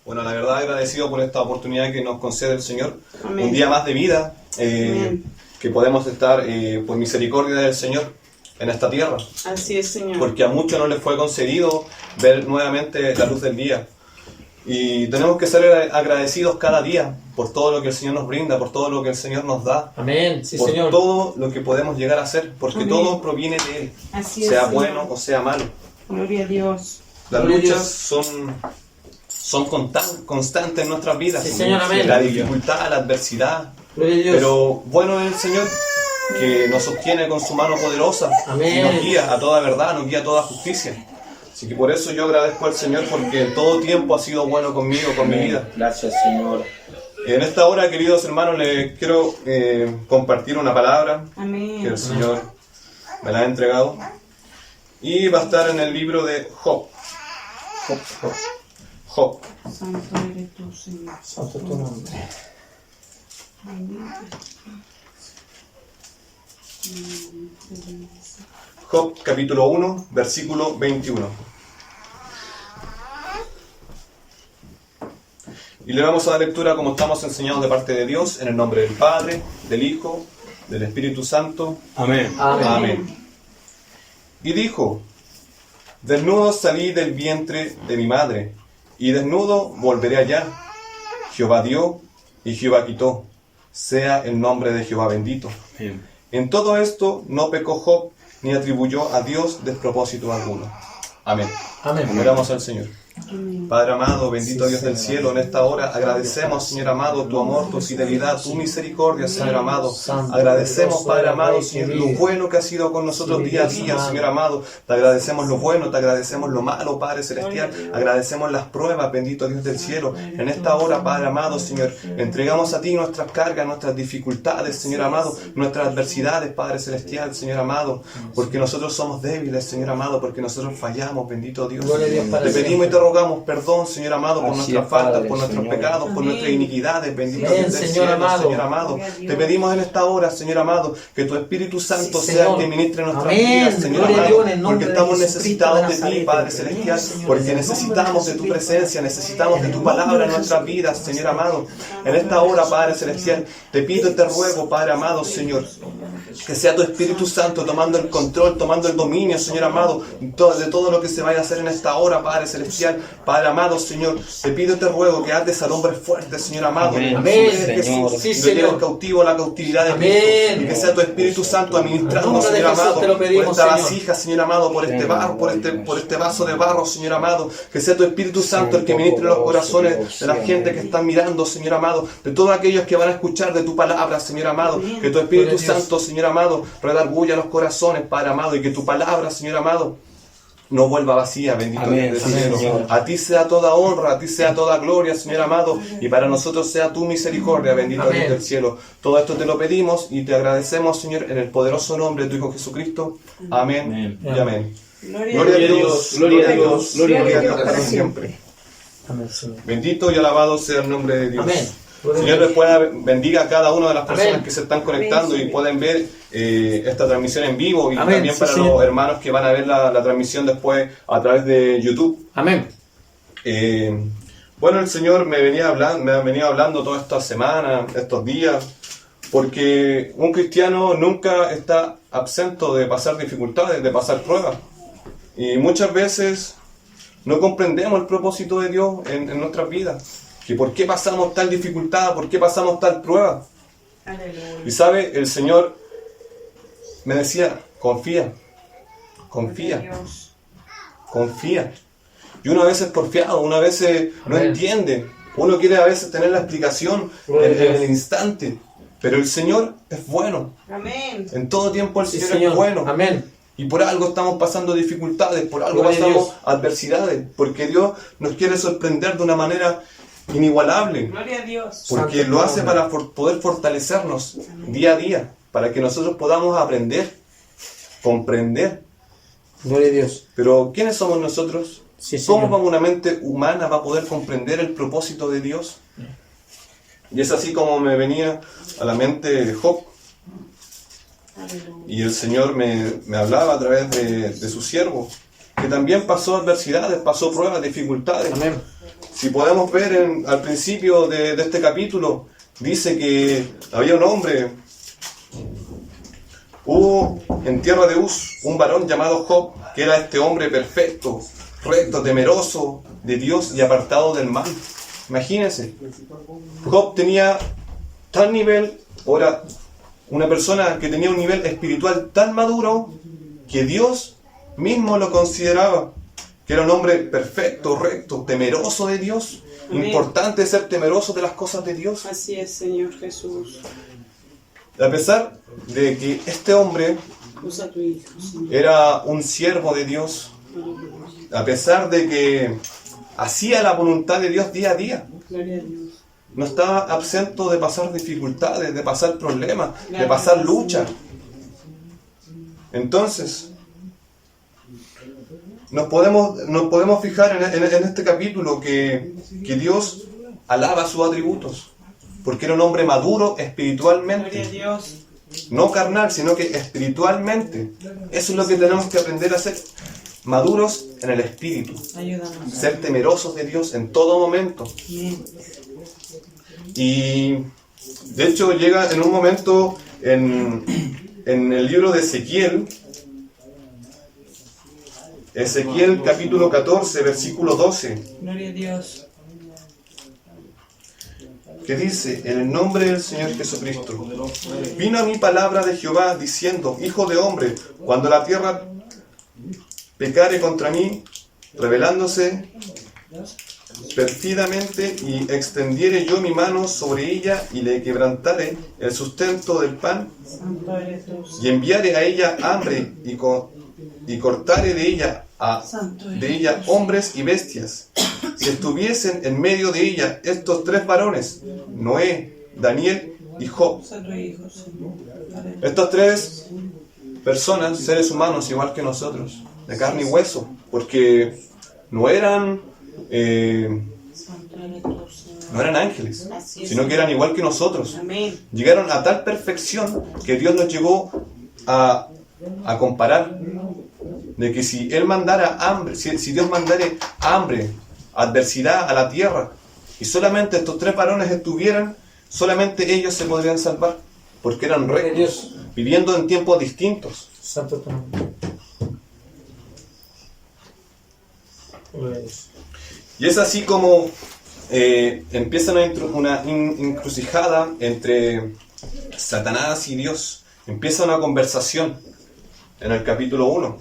Bueno, la verdad agradecido por esta oportunidad que nos concede el Señor. Amén. Un día más de vida, que podemos estar por misericordia del Señor en esta tierra. Así es, Señor. Porque a muchos no les fue concedido ver nuevamente la luz del día. Y tenemos que ser agradecidos cada día por todo lo que el Señor nos brinda, por todo lo que el Señor nos da. Amén, sí, por Señor. todo lo que podemos llegar a hacer, porque Amén. todo proviene de Él, Así es, sea Señor. bueno o sea malo. Gloria a Dios. Las Gloria a luchas son constantes en nuestras vidas. Sí, Señor, amén. La dificultad, la adversidad. Gloria a Dios. Pero bueno es el Señor que nos sostiene con su mano poderosa. Amén. Y nos guía a toda verdad, nos guía a toda justicia. Así que por eso yo agradezco al Señor, porque en todo tiempo ha sido bueno conmigo, con mi vida. Gracias, Señor. En esta hora, queridos hermanos, les quiero compartir una palabra Amén. que el Señor me la ha entregado. Y va a estar en el libro de Job. Job. Santo eres tú, Señor. Santo tu nombre. Job capítulo 1, versículo 21. Y le vamos a dar lectura como estamos enseñados de parte de Dios, en el nombre del Padre, del Hijo, del Espíritu Santo. Amén. Amén. Amén. Y dijo: desnudo salí del vientre de mi madre, y desnudo volveré allá. Jehová dio y Jehová quitó. Sea el nombre de Jehová bendito. Amén. En todo esto no pecó Job, ni atribuyó a Dios despropósito alguno. Amén. Amén. Oramos al Señor. Amén. Padre amado, bendito Dios del cielo, en esta hora agradecemos, Señor amado, tu amor, tu fidelidad, tu misericordia, Señor amado. Agradecemos, Padre amado, Señor, lo bueno que has sido con nosotros día a día, Señor amado. Te agradecemos lo bueno, te agradecemos lo malo, Padre celestial. Agradecemos las pruebas, bendito Dios del cielo. En esta hora, Padre amado, Señor, entregamos a ti nuestras cargas, nuestras dificultades, Señor amado, nuestras adversidades, Padre celestial, Señor amado, porque nosotros somos débiles, Señor amado, porque nosotros fallamos, bendito Dios. Gloria a Dios para Te pedimos y te rogamos perdón, Señor amado, por Así nuestras es, faltas, Padre, por nuestros Señor. pecados, por Amén. nuestras iniquidades, bendito Amén, Dios del Señor cielo, amado. Señor amado. Gloria a Dios. Te pedimos en esta hora, Señor amado, que tu Espíritu Santo Sí, sea el Señor. que ministre nuestras Amén. vidas, Señor Gloria a amado, Dios, en el nombre porque de estamos Jesucristo necesitados de de ti, Nazaret. Padre celestial, Señor, porque en el nombre necesitamos de de tu Jesucristo. presencia, necesitamos de tu En el palabra nombre en de nuestras Jesucristo. vidas, Señor amado. En esta hora, Padre celestial, te pido y te ruego, Padre amado, Señor, que sea tu Espíritu Santo tomando el control, tomando el dominio, Señor amado, de todo lo que se vaya a hacer en esta hora, Padre celestial. Padre amado, Señor, te pido y te ruego que haces al hombre fuerte, Señor amado. Amén. Amén, Señor. Sí, Y lo lleves Señor. cautivo a la cautividad de Amén. Cristo. Y que sea tu Espíritu Santo En administrando, nombre de Señor Jesús amado, te lo pedimos, por esta Señor. vasija, Señor amado, por este barro, por este vaso de barro, Señor amado. Que sea tu Espíritu Santo el que ministre los corazones de la gente que está mirando, Señor amado, de todos aquellos que van a escuchar de tu palabra, Señor amado. Que tu Espíritu Gloria a Dios. Santo, Señor amado, redarguya los corazones, Padre amado, y que tu palabra, Señor amado, no vuelva vacía, bendito Amén, Dios del amén, cielo. Señor. A ti sea toda honra, a ti sea toda gloria, Señor amado, y para nosotros sea tu misericordia, bendito Amén. Dios del cielo. Todo esto te lo pedimos y te agradecemos, Señor, en el poderoso nombre de tu Hijo Jesucristo. Amén Amén. y amén. Gloria a Gloria a Dios. Dios, gloria a Dios, gloria a gloria a Dios Dios para para siempre. Amén, Señor. Bendito y alabado sea el nombre de Dios. Amén. Señor les pueda bendiga a cada una de las personas Amén. que se están conectando y pueden ver esta transmisión en vivo y Amén. también Sí, para Señor. los hermanos que van a ver la transmisión después a través de YouTube. Amén. Bueno, el Señor me ha venido hablando toda esta semana, estos días, porque un cristiano nunca está absento de pasar dificultades, de pasar pruebas. Y muchas veces no comprendemos el propósito de Dios en nuestras vidas. Que por qué pasamos tal dificultad, por qué pasamos tal prueba. Aleluya. Y sabe, el Señor me decía, confía, Gloria a confía, Dios. confía. Y uno a veces es porfiado, uno a veces no Amén. entiende. Uno quiere a veces tener la explicación Gloria a en Dios. el instante. Pero el Señor es bueno. Amén. En todo tiempo el Sí, Señor, Señor. es bueno. Amén. Y por algo estamos pasando dificultades, por algo Gloria a pasamos Dios. adversidades. Porque Dios nos quiere sorprender de una manera inigualable. Gloria a Dios. Porque Santo lo hace nombre. para poder fortalecernos día a día. Para que nosotros podamos aprender, comprender. Gloria a Dios. Pero ¿quiénes somos nosotros? Sí, ¿Cómo Señor. una mente humana va a poder comprender el propósito de Dios? Y es así como me venía a la mente Job. Aleluya. Y el Señor me hablaba a través de su siervo, que también pasó adversidades, pasó pruebas, dificultades. Amén. si podemos ver al principio de este capítulo, dice que había un hombre, hubo en tierra de Uz un varón llamado Job, que era este hombre perfecto, recto, temeroso de Dios y apartado del mal. Imagínense, Job tenía tal nivel, ahora una persona que tenía un nivel espiritual tan maduro que Dios mismo lo consideraba que era un hombre perfecto, recto, temeroso de Dios. Amén. Importante ser temeroso de las cosas de Dios. Así es, Señor Jesús. A pesar de que este hombre Usa a tu hijo, Señor. era un siervo de Dios, a pesar de que hacía la voluntad de Dios día a día, Gloria a Dios. no estaba absento de pasar dificultades, de pasar problemas, de pasar lucha. Entonces, nos podemos fijar en este capítulo que Dios alaba sus atributos, porque era un hombre maduro Gloria a espiritualmente, Dios. no carnal, sino que espiritualmente. Eso es lo que tenemos que aprender a ser, maduros en el espíritu, Ayúdanos. ser temerosos de Dios en todo momento. Amén. Y de hecho llega en un momento en el libro de Ezequiel capítulo 14, versículo 12, Gloria a Dios. que dice: en el nombre del Señor Jesucristo, vino a mí palabra de Jehová diciendo: hijo de hombre, cuando la tierra pecare contra mí, rebelándose perfidamente, y extendiere yo mi mano sobre ella, y le quebrantare el sustento del pan, Santo eres tú. y enviare a ella hambre, y cortare de ella hombres y bestias, si estuviesen en medio de ella estos tres varones, Noé, Daniel y Job. Usa a tu hijo, Señor. Aleluya. Estas tres personas, seres humanos igual que nosotros, de carne y hueso, porque no eran Santo eres tú, Señor. no eran ángeles, Así es. sino que eran igual que nosotros. Amén. Llegaron a tal perfección que Dios nos llegó a comparar de que si Él mandara hambre, si Dios mandare hambre, adversidad a la tierra, y solamente estos tres varones estuvieran, solamente ellos se podrían salvar, porque eran rectos, viviendo en tiempos distintos. Santo tu nombre. Gloria a Dios. Y es así como empieza una encrucijada entre Satanás y Dios. Empieza una conversación en el capítulo 1.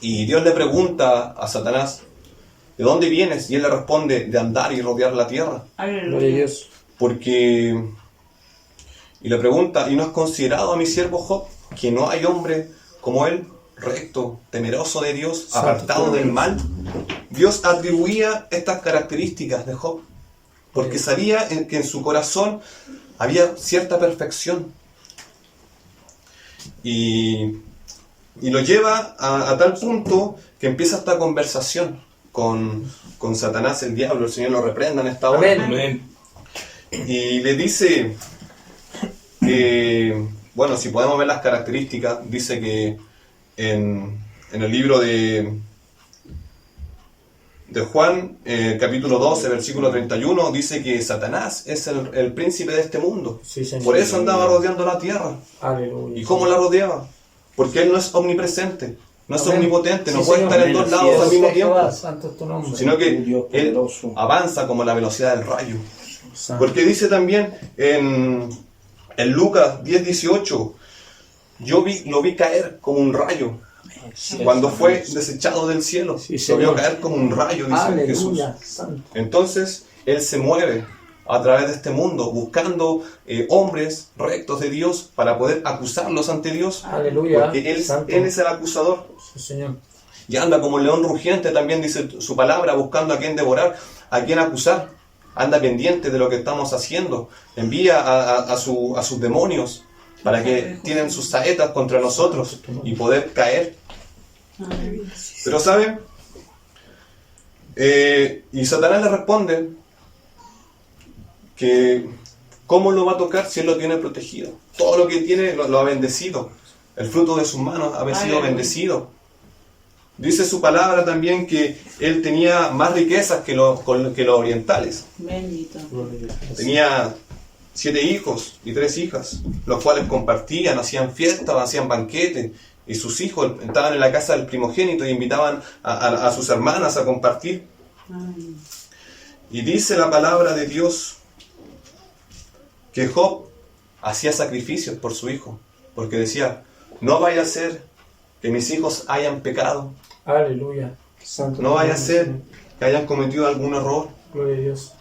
Y Dios le pregunta a Satanás: ¿de dónde vienes? Y él le responde: de andar y rodear la tierra. Gloria a Aleluya. Dios. Y le pregunta: ¿y no has considerado a mi siervo Job, que no hay hombre como él, recto, temeroso de Dios, Santo apartado tú del eres. mal? Dios atribuía estas características de Job, porque sabía que en su corazón había cierta perfección. Y lo lleva a tal punto que empieza esta conversación con Satanás, el diablo. El Señor lo reprenda en esta hora. Amén. Y le dice que, bueno, si podemos ver las características, dice que en el libro de Juan, capítulo 12, versículo 31, dice que Satanás es el príncipe de este mundo. Sí, Señor. Por eso andaba rodeando la tierra. Aleluya. ¿Y cómo la rodeaba? Porque Él no es omnipresente, no es Amén. omnipotente, no Sí, puede Señor. estar en dos Amén, lados así al es. mismo Jehová, tiempo, Santo es tu nombre. sino que Un Dios Él poderoso. avanza como la velocidad del rayo. Santo. Porque dice también en Lucas 10:18, lo vi caer como un rayo. Cuando fue desechado del cielo, Sí, lo Señor. vio caer como un rayo, dice Jesús. Aleluya. Santo. Entonces, Él se mueve a través de este mundo, buscando hombres rectos de Dios para poder acusarlos ante Dios. Aleluya. Porque Él Santo. es el acusador. Sí, Señor. Y anda como león rugiente, también dice su palabra, buscando a quien devorar, a quien acusar. Anda pendiente de lo que estamos haciendo. Envía a sus demonios para que tienen sus saetas contra nosotros y poder caer. Amén. Pero ¿saben? Y Satanás le responde que ¿cómo lo va a tocar si él lo tiene protegido? Todo lo que tiene lo ha bendecido. El fruto de sus manos ha sido Aleluya. bendecido. Dice su palabra también que él tenía más riquezas que los orientales. Bendito. Gloria a Dios. Tenía 7 hijos y 3 hijas, los cuales compartían, hacían fiestas, hacían banquetes, y sus hijos estaban en la casa del primogénito y invitaban a sus hermanas a compartir. Amén. Y dice la palabra de Dios que Job hacía sacrificios por su hijo, porque decía, no vaya a ser que mis hijos hayan pecado, Aleluya. Santo no vaya a tu ser nombre, que hayan cometido algún error. Señor. Gloria a Dios.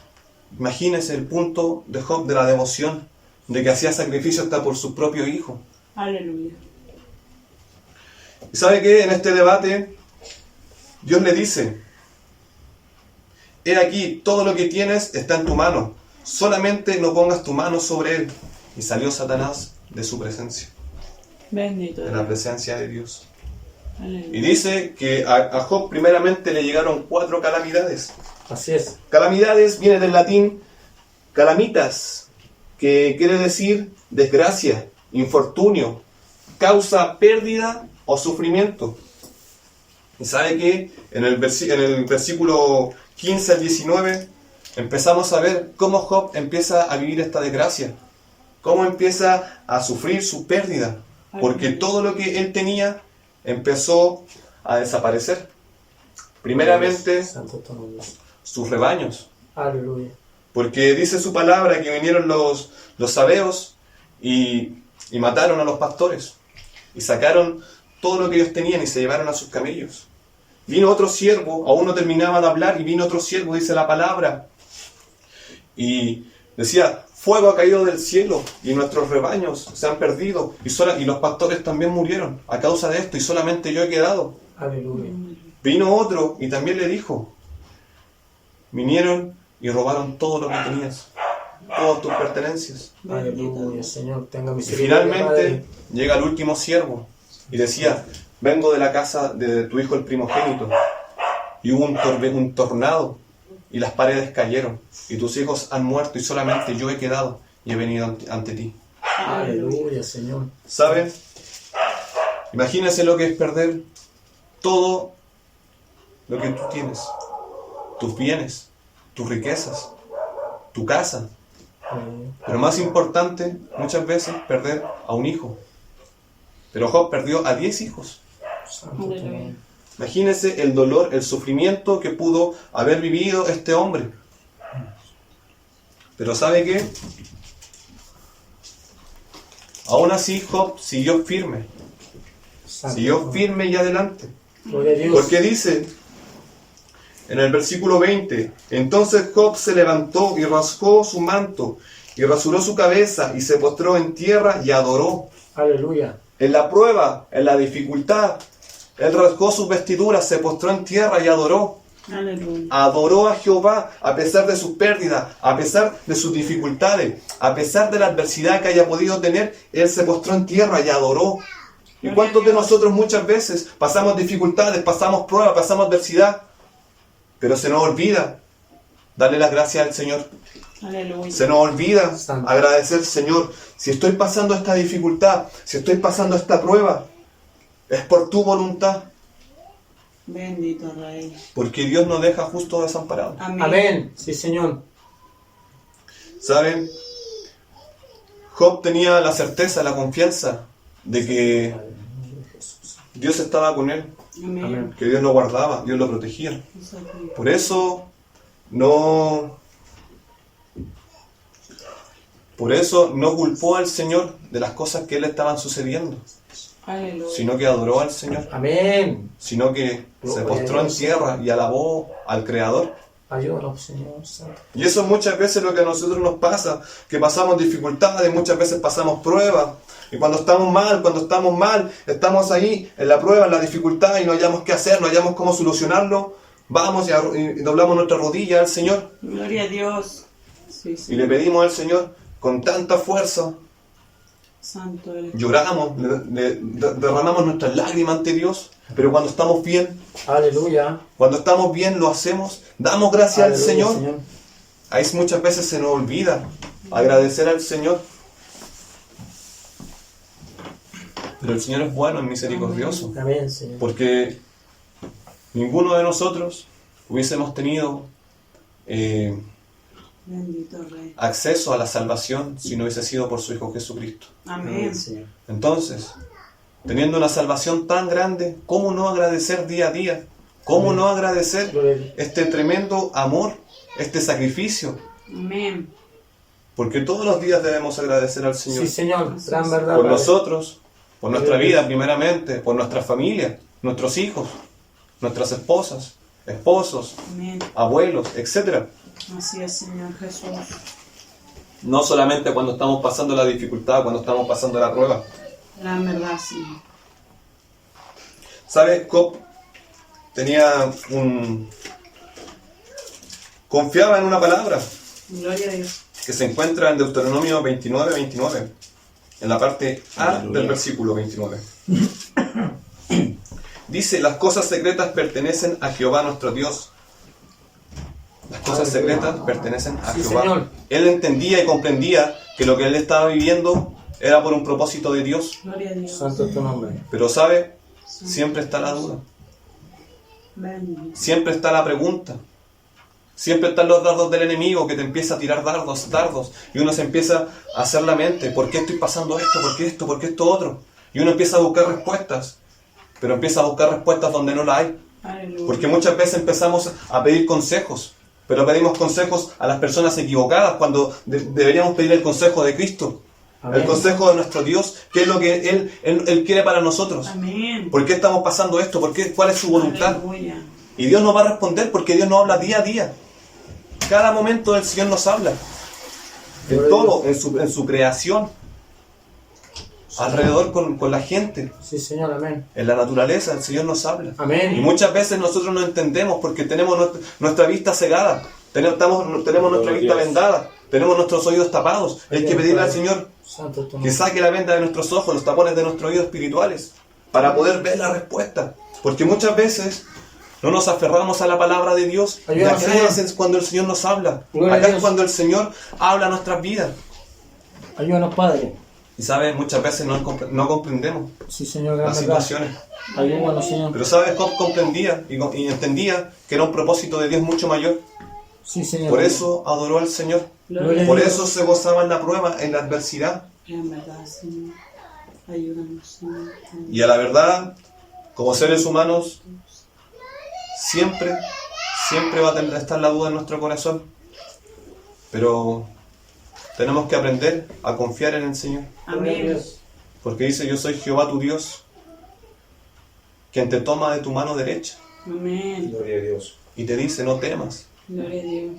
Imagínense el punto de Job de la devoción, de que hacía sacrificios hasta por su propio hijo. Aleluya. ¿Y sabe qué? En este debate, Dios le dice, he aquí, todo lo que tienes está en tu mano, solamente no pongas tu mano sobre él. Y salió Satanás de su presencia, Bendito. de la presencia de Dios. Y Aleluya. dice que a Job primeramente le llegaron 4 calamidades. Así es. Calamidades viene del latín calamitas, que quiere decir desgracia, infortunio, causa pérdida o sufrimiento. Y sabe que en el versículo 15 al 19 empezamos a ver cómo Job empieza a vivir esta desgracia, cómo empieza a sufrir su pérdida, porque todo lo que él tenía empezó a desaparecer. Primeramente, Santo tu nombre. sus rebaños, Aleluya. porque dice su palabra que vinieron los sabeos y mataron a los pastores, y sacaron todo lo que ellos tenían y se llevaron a sus camellos. Vino otro siervo, aún no terminaba de hablar, y vino otro siervo, dice la palabra, y decía, fuego ha caído del cielo, y nuestros rebaños se han perdido, y los pastores también murieron a causa de esto, y solamente yo he quedado. Aleluya. Vino otro, y también le dijo, vinieron y robaron todo lo que tenías, todas tus pertenencias. Aleluya, Señor. Tenga Y misericordia. finalmente Padre. llega el último siervo y decía, vengo de la casa de tu hijo el primogénito, y hubo un tornado y las paredes cayeron y tus hijos han muerto y solamente yo he quedado y he venido ante ti. Aleluya, Señor. ¿Saben? Imagínense lo que es perder todo lo que tú tienes, tus bienes, tus riquezas, tu casa. Aleluya. Pero más importante, muchas veces, perder a un hijo. Pero Job perdió a 10 hijos. Santo tu nombre. Imagínense el dolor, el sufrimiento que pudo haber vivido este hombre. Pero ¿sabe qué? Aún así Job siguió firme. Santo Siguió tu nombre. firme y adelante. Gloria a Dios. Porque dice en el versículo 20, entonces Job se levantó y rasgó su manto y rasuró su cabeza y se postró en tierra y adoró. Aleluya. En la prueba, en la dificultad, él rasgó sus vestiduras, se postró en tierra y adoró. Aleluya. Adoró a Jehová a pesar de sus pérdidas, a pesar de sus dificultades, a pesar de la adversidad que haya podido tener, él se postró en tierra y adoró. ¿Y cuántos de nosotros muchas veces pasamos dificultades, pasamos pruebas, pasamos adversidad, pero se nos olvida darle las gracias al Señor? Aleluya. Se nos olvida Santo. agradecer, Señor, si estoy pasando esta dificultad, si estoy pasando esta prueba, es por tu voluntad, Bendito Rey. porque Dios no deja justo desamparado. Amén. Amén. Sí, Señor. ¿Saben? Job tenía la certeza, la confianza de que Dios estaba con él, Amén. Amén. que Dios lo guardaba, Dios lo protegía. Exacto. Por eso no culpó al Señor de las cosas que le estaban sucediendo, Aleluya. sino que adoró al Señor, Amén. sino que se postró en tierra y alabó al Creador. Ayúdanos, Señor Santo. Y eso muchas veces es lo que a nosotros nos pasa, que pasamos dificultades, muchas veces pasamos pruebas, y cuando estamos mal, estamos ahí en la prueba, en la dificultad, y no hayamos qué hacer, no hayamos cómo solucionarlo, vamos y doblamos nuestra rodilla al Señor, Gloria a Dios. Sí, y sí. le pedimos al Señor con tanta fuerza, Santo eres. lloramos, derramamos nuestras lágrimas ante Dios, pero cuando estamos bien, Aleluya. lo hacemos, damos gracias al Aleluya, Señor. Ahí muchas veces se nos olvida agradecer al Señor. Pero el Señor es bueno, es misericordioso. Amén, Señor. Porque ninguno de nosotros hubiésemos tenido Bendito Rey. acceso a la salvación si no hubiese sido por su Hijo Jesucristo. Amén. Señor. Entonces, teniendo una salvación tan grande, ¿cómo no agradecer día a día? ¿Cómo no agradecer Gloria a Dios. este tremendo amor, este sacrificio? Amén. Porque todos los días debemos agradecer al Señor. Sí, Señor. Gran verdad. Por Padre. nosotros, por nuestra vida primeramente, por nuestra familia, nuestros hijos, nuestras esposas, esposos, Amén. abuelos, etc. Así es, Señor Jesús. No solamente cuando estamos pasando la dificultad, cuando estamos pasando la prueba. La verdad, Señor. ¿Sabes? Job confiaba en una palabra Gloria a Dios. que se encuentra en Deuteronomio 29, en la parte A Aleluya. del versículo 29. Dice, las cosas secretas pertenecen a Jehová nuestro Dios. Las cosas secretas pertenecen a Sí, Jehová. Señor. Él entendía y comprendía que lo que él estaba viviendo era por un propósito de Dios. Gloria a Dios. Santo es tu nombre. Pero ¿sabe? Siempre está la duda. Bendito. Siempre está la pregunta. Siempre están los dardos del enemigo que te empieza a tirar dardos. Y uno se empieza a hacer la mente. ¿Por qué estoy pasando esto? ¿Por qué esto? ¿Por qué esto otro? Y uno empieza a buscar respuestas. Pero empieza a buscar respuestas donde no las hay. Aleluya. Porque muchas veces empezamos a pedir consejos. Pero pedimos consejos a las personas equivocadas cuando deberíamos pedir el consejo de Cristo. Amén. El consejo de nuestro Dios. ¿Qué es lo que Él quiere para nosotros? Amén. ¿Por qué estamos pasando esto? ¿Cuál es su voluntad? Aleluya. Y Dios nos va a responder porque Dios nos habla día a día. Cada momento el Señor nos habla. En todo, en su creación. Alrededor con la gente. Sí, Señor. Amén. En la naturaleza el Señor nos habla. Y Amén. muchas veces nosotros no entendemos porque tenemos nuestra vista cegada. Tenemos nuestra vista vendada. Tenemos nuestros oídos tapados. Hay que pedirle al Señor Santo es tu que nombre. saque la venda de nuestros ojos, los tapones de nuestros oídos espirituales, para poder ver la respuesta. Porque muchas veces no nos aferramos a la palabra de Dios. Y Ayúdanos, acá Señor. es cuando el Señor nos habla. Gloria a Acá es Dios. cuando el Señor habla a nuestras vidas. Ayúdanos, Padre. Y sabes, muchas veces no comprendemos Sí, Señor. Gran las verdad. situaciones. Ayúdanos, Señor. Pero sabes, Job comprendía y entendía que era un propósito de Dios mucho mayor. Sí, Señor. Por eso adoró al Señor. Gloria a Por Dios. eso se gozaba en la prueba, en la adversidad. En verdad, Señor. Ayúdanos, Señor. Y a la verdad, como seres humanos, siempre va a estar la duda en nuestro corazón. Pero tenemos que aprender a confiar en el Señor. Amén. Porque dice, yo soy Jehová tu Dios, quien te toma de tu mano derecha. Amén. Gloria a Dios. Y te dice, no temas. Gloria a Dios.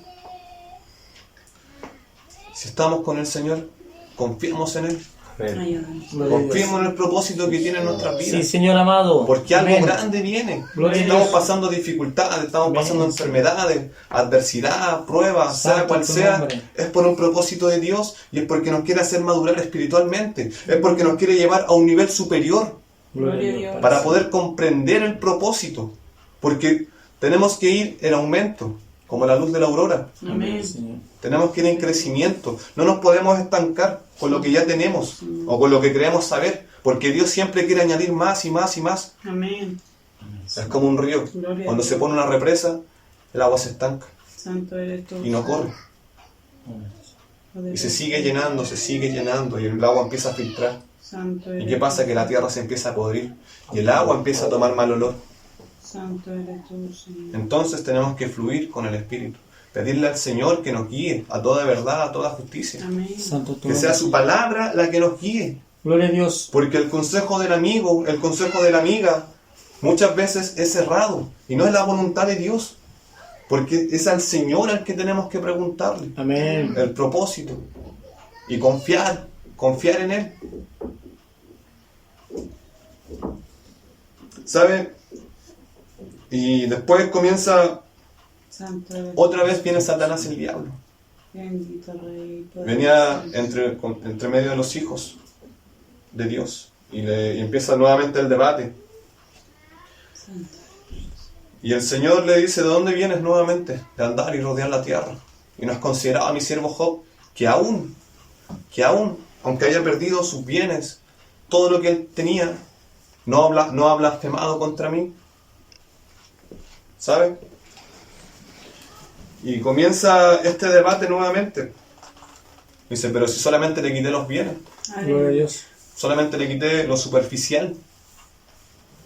Si estamos con el Señor, confiemos en Él. Amén. Ayúdanos. Gloria a Dios. Confiemos en el propósito que tiene en nuestras Sí, vidas. Señor amado. Porque algo Amén. grande viene. Gloria a Estamos Dios. pasando dificultades, estamos Amén. pasando enfermedades, adversidad, pruebas, sea Santo cual tu sea. nombre. Es por un propósito de Dios y es porque nos quiere hacer madurar espiritualmente. Es porque nos quiere llevar a un nivel superior Gloria a Dios. para poder comprender el propósito. Porque tenemos que ir en aumento, como la luz de la aurora. Amén. Señor. Tenemos que ir en crecimiento. No nos podemos estancar con lo que ya tenemos o con lo que creemos saber, porque Dios siempre quiere añadir más y más y más. Amén. Es como un río. Gloria a Cuando Dios. se pone una represa, el agua se estanca Santo eres tú. y no corre. Poderoso. Y se sigue llenando y el agua empieza a filtrar. Santo ¿Y eres qué pasa? Que la tierra se empieza a podrir y el agua empieza a tomar mal olor. Santo eres tú, Señor. Entonces tenemos que fluir con el Espíritu. Pedirle al Señor que nos guíe a toda verdad, a toda justicia. Amén. Santo tu Que sea nombre. su palabra la que nos guíe. Gloria a Dios. Porque el consejo del amigo, el consejo de la amiga, muchas veces es errado y no es la voluntad de Dios. Porque es al Señor al que tenemos que preguntarle Amén. el propósito y confiar en Él. ¿Sabe? Y después comienza, Santo eres otra vez viene Satanás el diablo. Bendito Rey. poderoso. Venía entre medio de los hijos de Dios y empieza nuevamente el debate. Santo. Y el Señor le dice, ¿de dónde vienes nuevamente? De andar y rodear la tierra. Y nos consideraba mi siervo Job que aún, aunque haya perdido sus bienes, todo lo que él tenía, no ha blasfemado contra mí. ¿Saben? Y comienza este debate nuevamente. Dice, pero si solamente le quité los bienes, Gloria a Dios. solamente le quité lo superficial,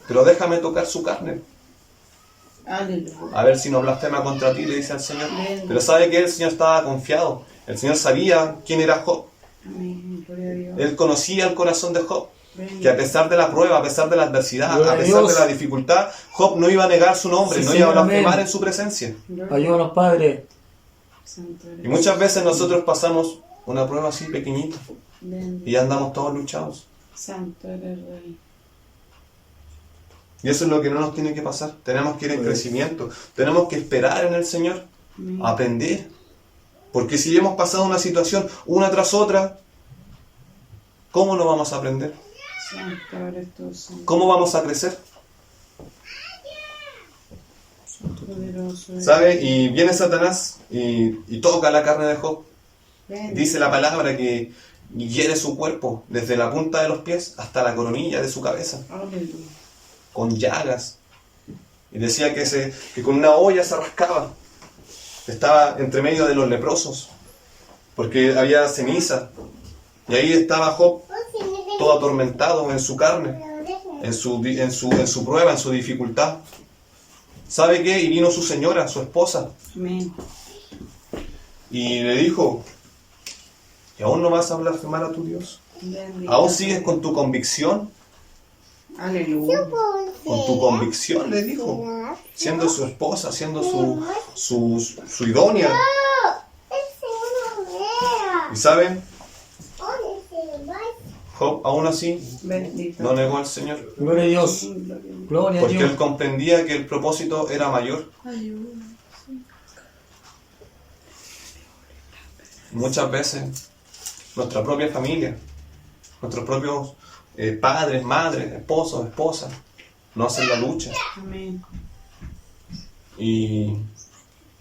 pero déjame tocar su carne, Aleluya. a ver si no blasfema contra ti, le dice al Señor. Pero sabe que el Señor estaba confiado. El Señor sabía quién era Job. Amén. Gloria a Dios. Él conocía el corazón de Job. Ven. Que a pesar de la prueba, a pesar de la adversidad, Gloria a a pesar Dios. de la dificultad, Job no iba a negar su nombre, Sí, no iba a Señor, blasfemar amén. en su presencia. Gloria. Ayúdanos, Padre. Santo eres. Y muchas veces nosotros pasamos una prueba así pequeñita Ven. y ya andamos todos luchados. Santo eres Rey. Y eso es lo que no nos tiene que pasar. Tenemos que ir en crecimiento, tenemos que esperar en el Señor, Amén. aprender. Porque si hemos pasado una situación una tras otra, ¿cómo no vamos a aprender? Santo eres tú, Señor. ¿Cómo vamos a crecer? Poderoso eres. ¿Sabe? Y viene Satanás y toca la carne de Job. Ven. Dice la palabra que hiere su cuerpo desde la punta de los pies hasta la coronilla de su cabeza, Aleluya. con llagas. Y decía que con una olla se rascaba. Estaba entre medio de los leprosos, porque había ceniza. Y ahí estaba Job, todo atormentado en su carne, en su prueba, en su dificultad. ¿Sabe qué? Y vino su señora, su esposa, Amén. y le dijo, ¿y aún no vas a blasfemar a tu Dios? Bendito. ¿Aún sigues con tu convicción? Aleluya. Con tu convicción, le dijo, siendo su esposa, siendo su idónea. ¿Y saben? Job aún así Bendito. no negó al Señor, Gloria a Dios. Gloria a Dios. Gloria a porque él Dios. comprendía que el propósito era mayor. Ayuda. Muchas veces nuestra propia familia, nuestros propios padres, madres, esposos, esposas, no hacen la lucha. Amén.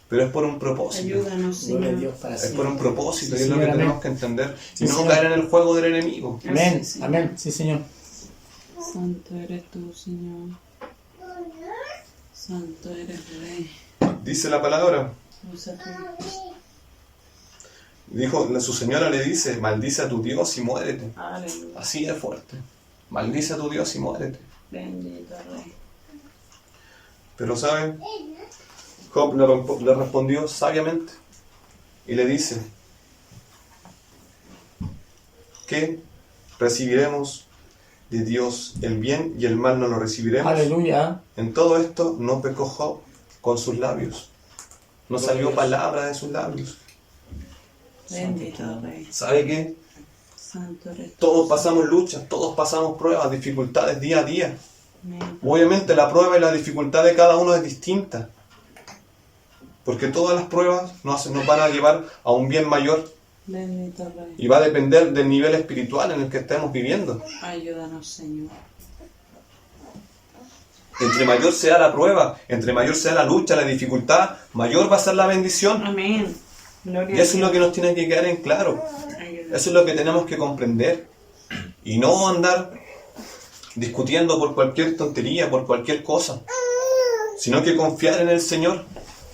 Pero es por un propósito. Ayúdanos, Gloria a Señor. Dios para Es siempre. por un propósito, y Sí, es lo que Señor, tenemos amén. que entender. Sí, Y no Señor. caer en el juego del enemigo. Amén. Así, Señor. Amén. Sí, Señor. Santo eres tú, Señor. Santo eres Rey. Dice la palabra. Usa tu- Dijo, su señora le dice, maldice a tu Dios y muérete. Aleluya. Así de fuerte. Maldice a tu Dios y muérete. Bendito Rey. Pero ¿saben? Job le respondió sabiamente y le dice que recibiremos de Dios el bien y el mal no lo recibiremos. Aleluya. En todo esto no pecó Job con sus labios. No salió palabra de sus labios. Bendito Rey. ¿Sabe qué? Santo eres tú. Todos pasamos luchas, todos pasamos pruebas, dificultades día a día. Amén. Obviamente la prueba y la dificultad de cada uno es distinta. Porque todas las pruebas nos van a llevar a un bien mayor Bendito Rey. y va a depender del nivel espiritual en el que estemos viviendo. Ayúdanos, Señor. Entre mayor sea la prueba, entre mayor sea la lucha, la dificultad, mayor va a ser la bendición. Amén. Gloria Y eso es lo a que nos tiene que quedar en claro. Dios. Ayúdanos. Eso es lo que tenemos que comprender. Y no andar discutiendo por cualquier tontería, por cualquier cosa. Sino que confiar en el Señor.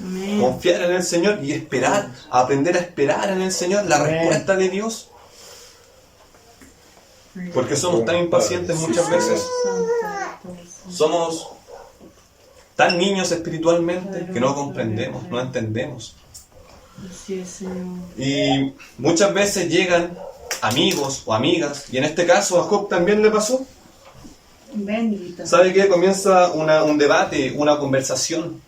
Amén. Confiar en el Señor y esperar, aprender a esperar en el Señor la Amén. respuesta de Dios. Porque somos tan impacientes muchas veces. Santo eres tú, Señor. Somos tan niños espiritualmente que no comprendemos, no entendemos. Así es, Señor. Y muchas veces llegan amigos o amigas, y en este caso a Job también le pasó. Bendito. ¿Sabe qué? Comienza un debate, una conversación,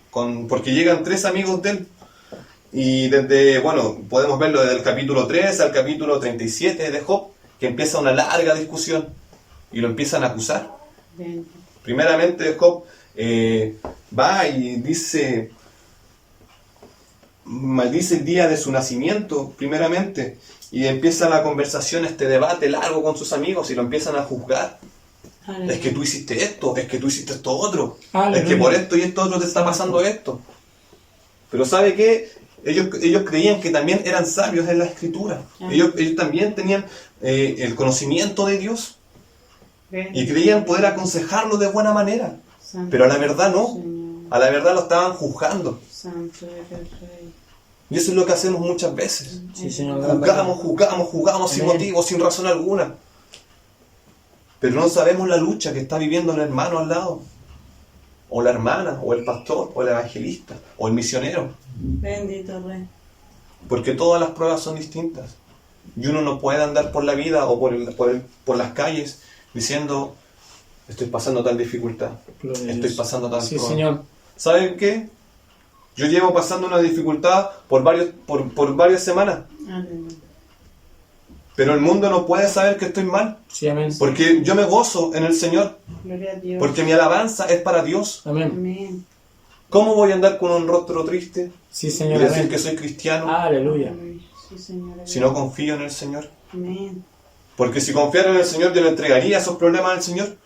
porque llegan 3 amigos de él. Y podemos verlo desde el capítulo 3 al capítulo 37 de Job, que empieza una larga discusión y lo empiezan a acusar. Bendito. Primeramente Job va y dice, maldice el día de su nacimiento, primeramente, y empieza la conversación, este debate largo con sus amigos y lo empiezan a juzgar. Aleluya. Es que tú hiciste esto, es que tú hiciste esto otro, Aleluya. es que por esto y esto otro te está pasando esto. Pero ¿sabe qué? Ellos creían que también eran sabios en la Escritura. Ellos también tenían el conocimiento de Dios y Bendito. creían poder aconsejarlo de buena manera. Santo Pero a la verdad no. Señor. A la verdad lo estaban juzgando. Santo eres Rey. Y eso es lo que hacemos muchas veces. Sí, Señor. Juzgamos sin Amén. motivo, sin razón alguna. Pero no sabemos la lucha que está viviendo el hermano al lado. O la hermana, o el pastor, o el evangelista, o el misionero. Bendito Rey. Porque todas las pruebas son distintas. Y uno no puede andar por la vida o por las calles diciendo, estoy pasando tal dificultad, Gloria a estoy Dios. pasando tal Sí, prueba. Señor. ¿Saben qué? Yo llevo pasando una dificultad por varias semanas. Aleluya. Pero el mundo no puede saber que estoy mal. Sí, amén. Porque yo me gozo en el Señor. Gloria a Dios. Porque mi alabanza es para Dios. Amén. Amén. ¿Cómo voy a andar con un rostro triste Sí, y Señor. decir Amén. que soy cristiano Aleluya. Amén. Sí, Señor. si no confío en el Señor? Amén. Porque si confiara en el Señor, yo le entregaría esos problemas al Señor.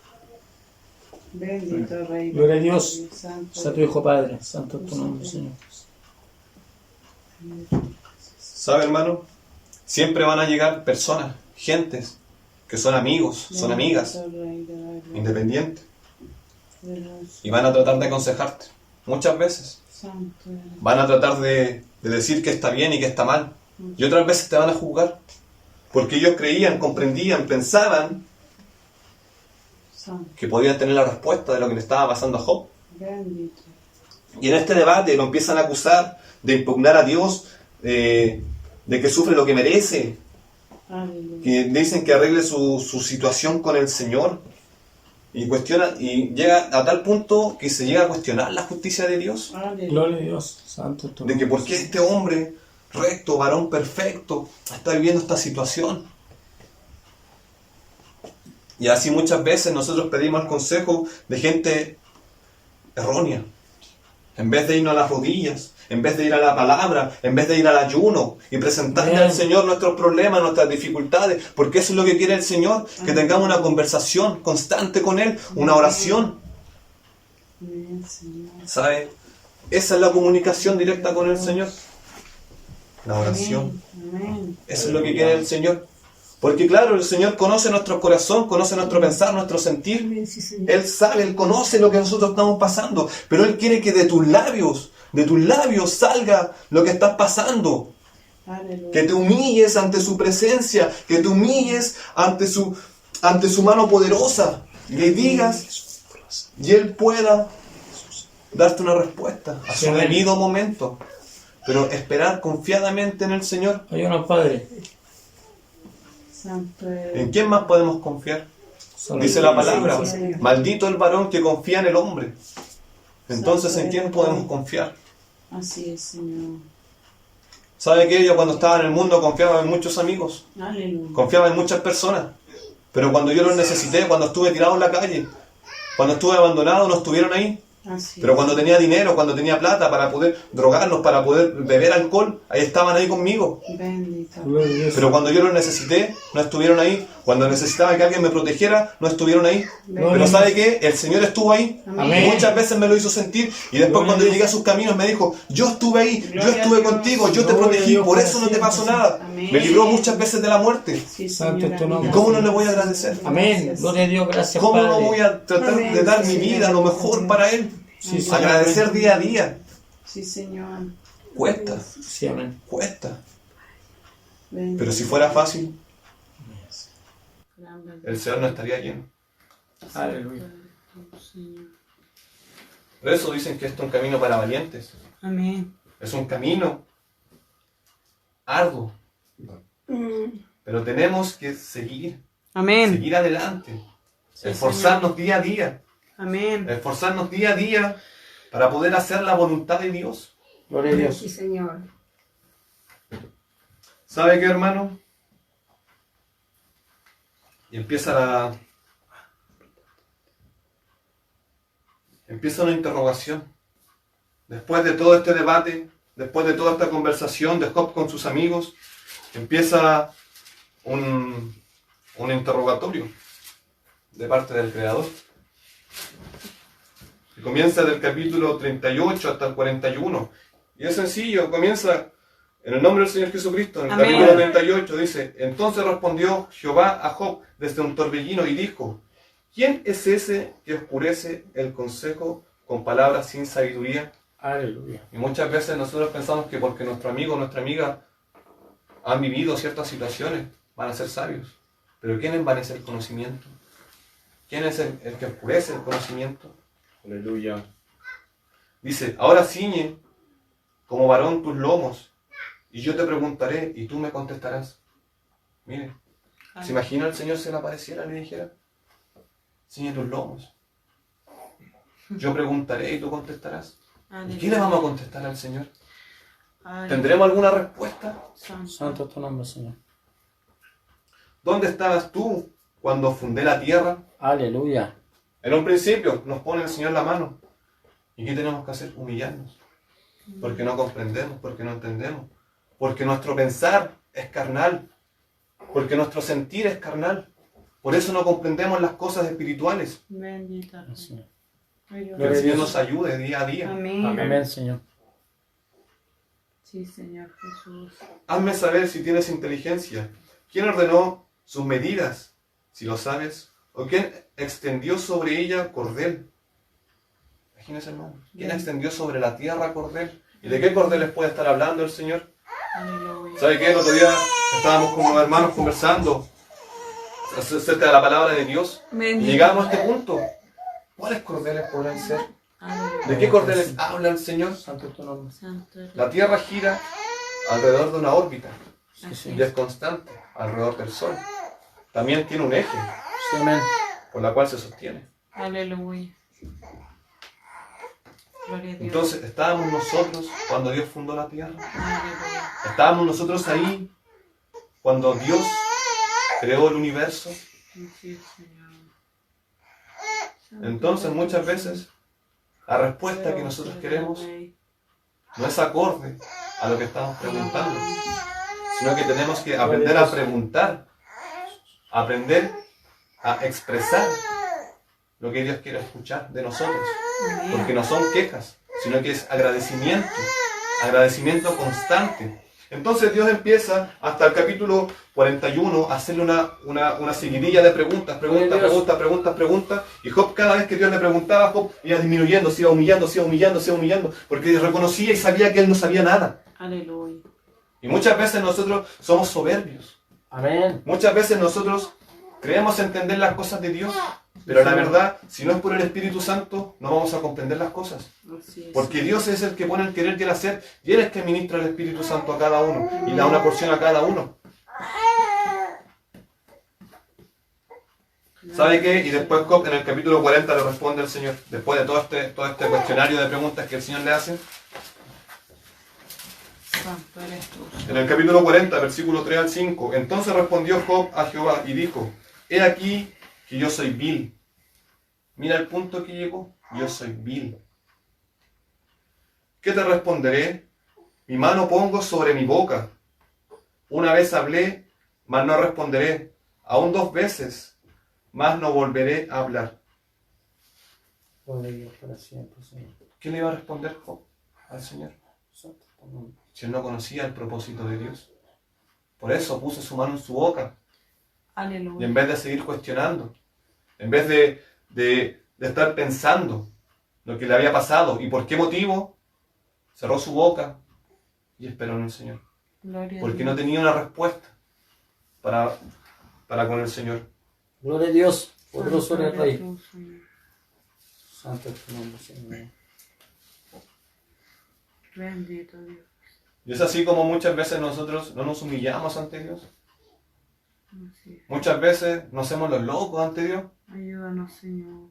Bendito Rey. Gloria a Dios. Santo. Sea tu Hijo Padre. Santo es tu nombre, Señor. ¿Sabe, hermano? Siempre van a llegar personas, gentes, que son amigos, son amigas, Bendito Rey de la gloria. independientes, De los y van a tratar de aconsejarte. Muchas veces. santos. Van a tratar de decir que está bien y que está mal. Y otras veces te van a juzgar. Porque ellos creían, comprendían, pensaban Santo. que podían tener la respuesta de lo que le estaba pasando a Job. Bendito. Y en este debate lo empiezan a acusar de impugnar a Dios, de que sufre lo que merece, Aleluya. que dicen que arregle su situación con el Señor. Y llega a tal punto que se llega a cuestionar la justicia de Dios. Aleluya. Gloria a Dios. Santo es tu De nombre. que por qué este hombre recto, varón perfecto, está viviendo esta situación. Y así muchas veces nosotros pedimos el consejo de gente errónea. En vez de irnos a las rodillas, en vez de ir a la palabra, en vez de ir al ayuno y presentarle Bien. al Señor nuestros problemas, nuestras dificultades, porque eso es lo que quiere el Señor, que tengamos una conversación constante con Él, una oración. Amén, Señor. ¿Sabe? Esa es la comunicación directa con el Señor. La oración. Amén. Eso es lo que quiere el Señor. Porque claro, el Señor conoce nuestro corazón, conoce nuestro pensar, nuestro sentir. Amén, sí, Señor. Él sabe, Él conoce lo que nosotros estamos pasando. Pero Él quiere que de tus labios salga lo que estás pasando. Aleluya. Que te humilles ante su presencia, que te humilles ante su mano poderosa. Y le digas, y Él pueda darte una respuesta a su Amén. debido momento. Pero esperar confiadamente en el Señor. Ayúdanos, Padre. Santo eres. ¿En quién más podemos confiar? Solo Dice en la ti. palabra, Sí, Señor. maldito el varón que confía en el hombre. Entonces, ¿en Santo quién eres. podemos confiar? Así es, Señor. ¿Sabe que yo cuando estaba en el mundo confiaba en muchos amigos? Aleluya. Confiaba en muchas personas. Pero cuando yo los necesité, cuando estuve tirado en la calle, cuando estuve abandonado, no estuvieron ahí. Así Pero es. cuando tenía dinero, cuando tenía plata para poder drogarnos, para poder beber alcohol, ahí estaban ahí conmigo. Bendito. Gloria a Dios. Pero cuando yo los necesité, no estuvieron ahí. Cuando necesitaba que alguien me protegiera, no estuvieron ahí. Pero ¿sabe qué? El Señor estuvo ahí. Amén. Muchas veces me lo hizo sentir. Y después Gloria cuando a yo llegué a sus caminos me dijo, yo estuve ahí, yo Gloria estuve a Dios. contigo, yo te Gloria a protegí, Dios por para eso no te siempre, pasó Señor. nada. Amén. Me libró muchas veces de la muerte. Sí, Santo Señor. es tu nombre. ¿Y cómo no le voy a agradecer? Amén. Gloria a Dios. Gracias, ¿Cómo Padre. no voy a tratar Amén, de dar sí, mi Señor. vida lo mejor para Él? Sí, Señor. Agradecer día a día. Sí, Señor. Cuesta, Sí, amén. cuesta. Bendito. Pero si fuera fácil, Gran verdad, el Señor no estaría lleno. Aleluya. Señor. Por eso dicen que esto es un camino para valientes. Amén. Es un camino arduo. Pero tenemos que seguir adelante. Sí, Esforzarnos día a día. Amén. Esforzarnos día a día para poder hacer la voluntad de Dios. Gloria a Dios. Sí, Señor. ¿Sabe qué, hermano? Y empieza una interrogación. Después de todo este debate, después de toda esta conversación de Job con sus amigos, empieza un interrogatorio de parte del Creador. Y comienza del capítulo 38 hasta el 41. Y es sencillo, comienza en el nombre del Señor Jesucristo. En el Amén. capítulo 38 dice, entonces respondió Jehová a Job desde un torbellino y dijo, ¿quién es ese que oscurece el consejo con palabras sin sabiduría. Aleluya. Y muchas veces nosotros pensamos que porque nuestro amigo o nuestra amiga han vivido ciertas situaciones, van a ser sabios. Pero ¿quién envanece el conocimiento? ¿Quién es el que oscurece el conocimiento? Aleluya. Dice, ahora ciñe como varón tus lomos, y yo te preguntaré, y tú me contestarás. Mire, ¿se imagina el Señor se le apareciera y le dijera, ciñe tus lomos? Yo preguntaré y tú contestarás. ¿Y qué le vamos a contestar al Señor? ¿Tendremos alguna respuesta? Santo es tu nombre, Señor. ¿Dónde estabas tú cuando fundé la tierra? Aleluya. En un principio nos pone el Señor la mano. ¿Y qué tenemos que hacer? Humillarnos. Porque no comprendemos, porque no entendemos. Porque nuestro pensar es carnal. Porque nuestro sentir es carnal. Por eso no comprendemos las cosas espirituales. Bendita. Señor. Que el Señor nos ayude día a día. Amén. Amén, Señor. Sí, Señor Jesús. Hazme saber si tienes inteligencia. ¿Quién ordenó sus medidas? Si lo sabes. ¿O quién extendió sobre ella cordel? Imagínense, hermano. ¿Quién extendió sobre la tierra cordel? ¿Y de qué cordeles puede estar hablando el Señor? Aleluya. ¿Sabe qué? El otro día estábamos con unos hermanos conversando acerca de la palabra de Dios. Y llegamos a este punto. ¿Cuáles cordeles podrán ser? Aleluya. ¿De qué cordeles habla el Señor? Santo es tu nombre. Santo eres. La tierra gira alrededor de una órbita Sí, sí. y es constante alrededor del Sol. También tiene un eje Sí, amén. por la cual se sostiene. Aleluya. Gloria a Dios. Entonces, ¿estábamos nosotros cuando Dios fundó la tierra? Aleluya. ¿Estábamos nosotros ahí cuando Dios creó el universo? Sí, Señor. Entonces, muchas veces, la respuesta que nosotros queremos no es acorde a lo que estamos preguntando, sino que tenemos que aprender a preguntar, aprender a expresar lo que Dios quiere escuchar de nosotros, porque no son quejas, sino que es agradecimiento, agradecimiento constante. Entonces Dios empieza hasta el capítulo 41 a hacerle una seguidilla de preguntas, y Job, cada vez que Dios le preguntaba, Job iba disminuyendo, se iba humillando, porque reconocía y sabía que él no sabía nada. Aleluya. Y muchas veces nosotros somos soberbios, Amén. muchas veces nosotros creemos entender las cosas de Dios, pero la verdad, si no es por el Espíritu Santo, no vamos a comprender las cosas. Así es. Porque Dios es el que pone el querer y el hacer, y Él es el que ministra el Espíritu Santo a cada uno, y da una porción a cada uno. ¿Sabe qué? Y después Job en el capítulo 40 le responde el Señor, después de todo este cuestionario de preguntas que el Señor le hace. Santo eres tú. En el capítulo 40, versículo 3 al 5, entonces respondió Job a Jehová y dijo, he aquí que yo soy vil. Mira el punto que llegó, yo soy vil. ¿Qué te responderé? Mi mano pongo sobre mi boca. Una vez hablé, mas no responderé. Aún 2 veces, mas no volveré a hablar. Gloria a Dios para siempre, Señor. ¿Qué le iba a responder Job al Señor? Santo es tu nombre. Si él no conocía el propósito de Dios. Por eso puso su mano en su boca. Y Aleluya. en vez de seguir cuestionando, en vez de estar pensando lo que le había pasado y por qué motivo, cerró su boca y esperó en el Señor. Gloria a Porque Dios. no tenía una respuesta para con el Señor. Gloria a Dios. Poderoso Santo eres Rey. tú, Señor. Santo es tu nombre, Señor. Bendito Dios. Y es así como muchas veces nosotros no nos humillamos ante Dios. Así es. Muchas veces nos hacemos los locos ante Dios. Ayúdanos, Señor.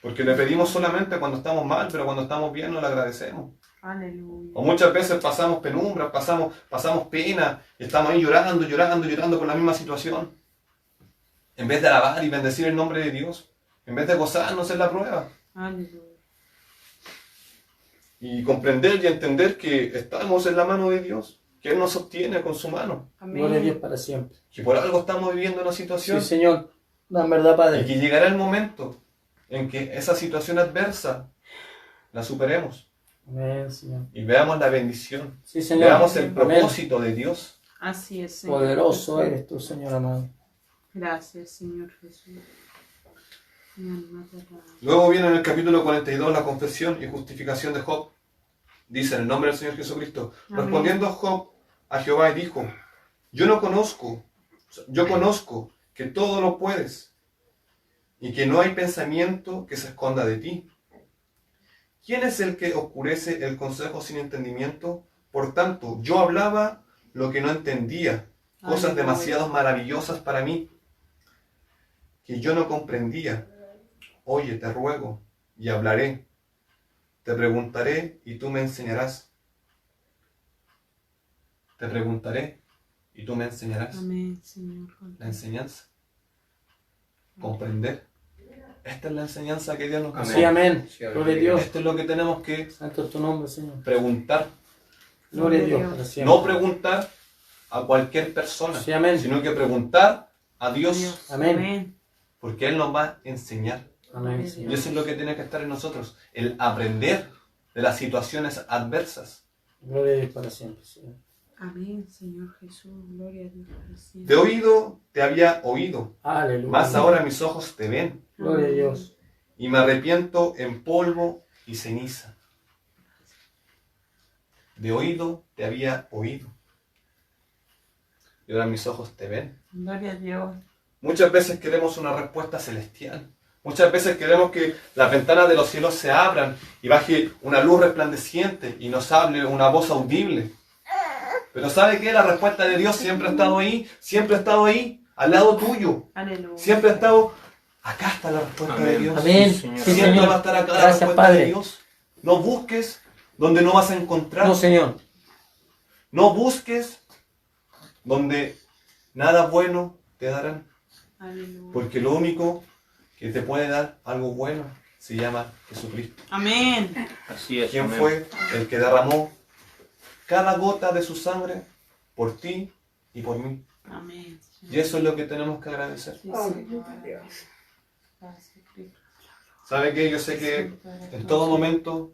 Porque le pedimos solamente cuando estamos mal, pero cuando estamos bien no le agradecemos. Aleluya. O muchas veces pasamos penumbras, pasamos pena, y estamos ahí llorando por la misma situación. En vez de alabar y bendecir el nombre de Dios, en vez de gozarnos en la prueba. Aleluya. Y comprender y entender que estamos en la mano de Dios, que Él nos sostiene con su mano. Gloria a Dios Amén. para siempre. Que por algo estamos viviendo una Sí, situación. Señor. La verdad, Y Padre. que llegará el momento en que esa situación adversa la superemos. Amén, Señor. Y veamos la bendición. Sí, Señor. Veamos el Amén. propósito de Dios. Así es, Señor. Mm. Poderoso eres tú, Señor amado. Gracias, Señor Jesús. Entonces, Mi alma te alaba. Luego viene en el capítulo 42 la confesión y justificación de Job. Dice en el nombre del Señor Jesucristo. Amén. Respondiendo Job a Jehová y dijo, yo conozco que todo lo puedes y que no hay pensamiento que se esconda de ti. ¿Quién es el que oscurece el consejo sin entendimiento? Por tanto, yo hablaba lo que no entendía, cosas Aleluya. demasiado maravillosas para mí, que yo no comprendía. Oye, te ruego, y hablaré. Te preguntaré, y tú me enseñarás. Te preguntaré, y tú me enseñarás. Amén, Señor. La enseñanza. Comprender. Esta es la enseñanza que Dios nos Sí, da. amén. Gloria a Dios. Esto es lo que tenemos que Santo es tu nombre, Señor. preguntar. Gloria a Dios. para siempre. No preguntar a cualquier persona, Sí, amén. sino que preguntar a Dios, Dios. Amén. porque Él nos va a enseñar. Amén, Y Señor. eso es lo que tiene que estar en nosotros, el aprender de las situaciones adversas. Gloria a Dios para siempre, Señor. Amén, Señor Jesús. Gloria a Dios para De siempre. oído te había oído, Aleluya. mas ahora mis ojos te ven, Gloria a Dios. y me arrepiento en polvo y ceniza. De oído te había oído, y ahora mis ojos te ven. Gloria a Dios. Muchas veces queremos una respuesta celestial. Muchas veces queremos que las ventanas de los cielos se abran y baje una luz resplandeciente y nos hable una voz audible. Pero ¿sabe qué? La respuesta de Dios siempre ha estado ahí, siempre ha estado ahí, al lado tuyo. Aleluya. Siempre ha estado, acá está la respuesta de Dios. Amén. Sí, Señor. Sí, Siempre Señor. va a estar acá la Gracias, respuesta de Padre. Dios. No busques donde no vas a encontrar. No, Señor. No busques donde nada bueno te darán. Aleluya. Porque lo único que te puede dar algo bueno se llama Jesucristo. Amén. Así es. ¿Quién amén. fue el que derramó cada gota de su sangre por ti y por mí? Amén. Y eso es lo que tenemos que agradecer. Sí, Señor. Gracias, Cristo. ¿Sabe qué? Yo sé que en todo momento,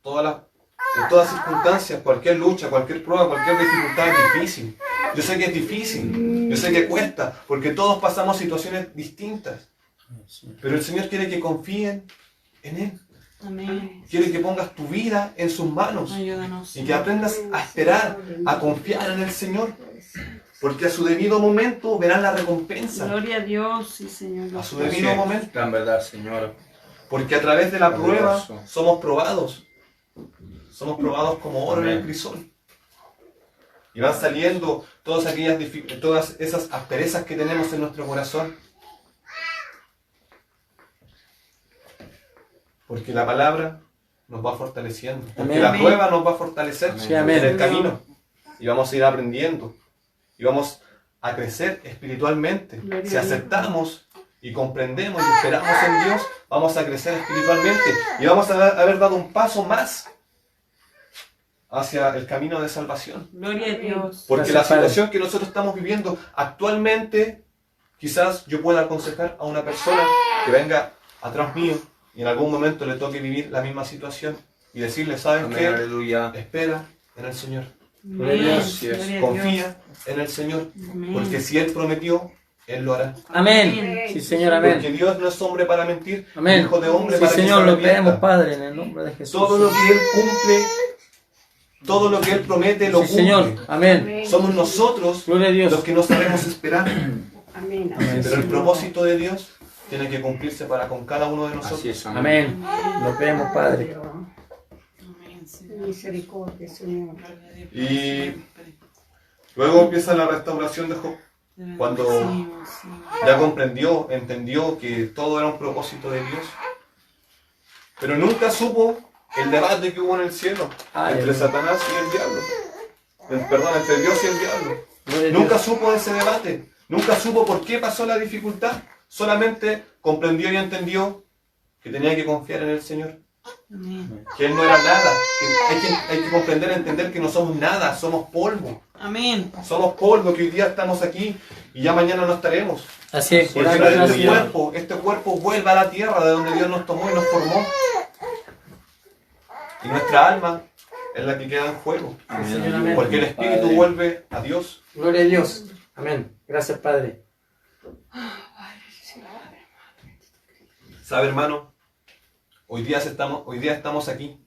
en todas circunstancias, cualquier lucha, cualquier prueba, cualquier dificultad es difícil. Yo sé que es difícil, yo sé que cuesta, porque todos pasamos situaciones distintas. Pero el Señor quiere que confíen en Él. Amén. Quiere que pongas tu vida en sus manos Ayúdanos. y que aprendas a esperar, a confiar en el Señor. Porque a su debido momento verás la recompensa. Gloria a Dios, sí, Señor. A su Así debido es. momento. En verdad, Señor. Porque a través de la prueba Poderoso. somos probados. Somos probados como oro en el Amén. crisol. Y van saliendo todas esas asperezas que tenemos en nuestro corazón. Porque la palabra nos va fortaleciendo. Porque Amén. la prueba nos va a fortalecer Amén. Sí, amén. en el camino. Y vamos a ir aprendiendo. Y vamos a crecer espiritualmente. Gloria Si a Dios. aceptamos y comprendemos y esperamos en Dios, vamos a crecer espiritualmente. Y vamos a haber dado un paso más hacia el camino de salvación. Gloria a Dios. Porque Gracias, la Padre. situación que nosotros estamos viviendo actualmente, quizás yo pueda aconsejar a una persona que venga atrás mío y en algún momento le toque vivir la misma situación y decirle, ¿sabes Amén. qué? Aleluya. Espera en el Señor, Amén. Así es. Gloria a Dios. confía en el Señor, Amén. porque si Él prometió, Él lo hará. Amén. Sí, Señor, Porque amén. Dios no es hombre para mentir, Amén. hijo de hombre Sí, para Señor, que lo se arrepienta. creemos, Padre, en el nombre de Jesús. Todo lo que Él cumple, todo lo que Él promete, lo Sí, cumple. Señor. Amén. Somos nosotros Gloria a Dios. los que no sabemos esperar. Amén. Amén. Pero el propósito de Dios tiene que cumplirse para con cada uno de nosotros. Así es. Amén. Amén. Lo creemos, Padre. Amén, Señor. Misericordia, Señor. Gloria a Dios. Y luego empieza la restauración de Job. Cuando Bendecimos, Señor. ya comprendió, entendió que todo era un propósito de Dios. Pero nunca supo el debate que hubo en el cielo entre Satanás y el diablo. Perdón, entre Dios y el diablo. Gloria a Nunca Dios. supo de ese debate. Nunca supo por qué pasó la dificultad. Solamente comprendió y entendió que tenía que confiar en el Señor. Amén. Que Él no era nada. Hay que comprender, entender que no somos nada, somos polvo. Amén. Somos polvo, que hoy día estamos aquí y ya mañana no estaremos. Así es. Porque Gracias, este cuerpo vuelve a la tierra de donde Dios nos tomó y nos formó. Y nuestra alma es la que queda en juego. Señor, amén. Porque el espíritu vuelve a Dios. Gloria a Dios. Amén. Gracias, Padre. ¿Sabe, hermano? Hoy día estamos aquí.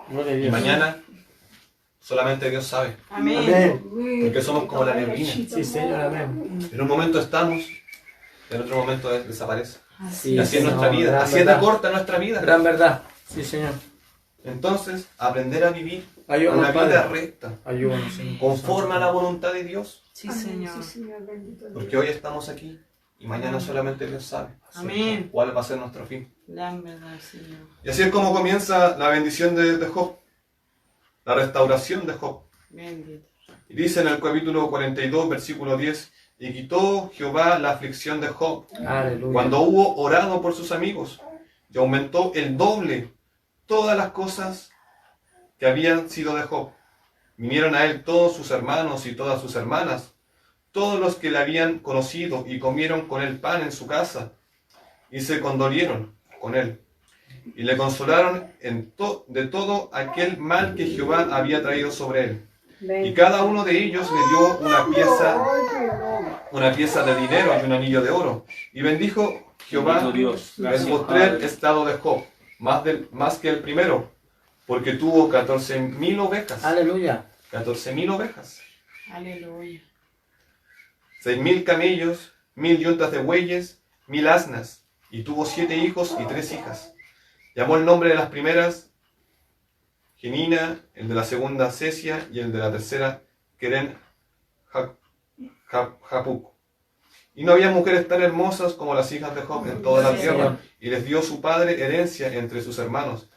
Gloria a Y Dios. mañana solamente Dios sabe. Amén. Porque somos como la neblina. Sí, Señor, amén. En un momento estamos, en otro momento desaparece. Sí, Y así es nuestra Señor, vida. gran Así es de verdad. corta nuestra vida. Gran verdad. Sí, Señor. Entonces, aprender a vivir Ayúdanos, una vida Padre. recta, Ayúdanos, Señor. conforme a la voluntad de Dios. Sí, Señor. Sí, Señor, bendito Dios. Porque hoy estamos aquí y mañana solamente Dios sabe Amén. cuál va a ser nuestro fin. Gran verdad, Señor. Y así es como comienza la bendición de Job, la restauración de Job. Bendito. Y dice en el capítulo 42, versículo 10, y quitó Jehová la aflicción de Job, Aleluya. cuando hubo orado por sus amigos, y aumentó el doble todas las cosas que habían sido de Job. Vinieron a él todos sus hermanos y todas sus hermanas, todos los que le habían conocido, y comieron con él pan en su casa, y se condolieron con él, y le consolaron de todo aquel mal que Jehová había traído sobre él. Y cada uno de ellos le dio una pieza de dinero y un anillo de oro. Y bendijo Jehová Bendito Dios. el Gracias, postrer Padre. estado de Job, más que el primero, porque tuvo 14,000 ovejas. Aleluya. 14,000 ovejas. Aleluya. 6,000 camellos, 1,000 yuntas de bueyes, 1,000 asnas. Y tuvo 7 hijos y 3 hijas. Llamó el nombre de las primeras Genina, el de la segunda Cesia y el de la tercera Keren Japuc. Y no había mujeres tan hermosas como las hijas de Job en toda la tierra, y les dio su padre herencia entre sus hermanos.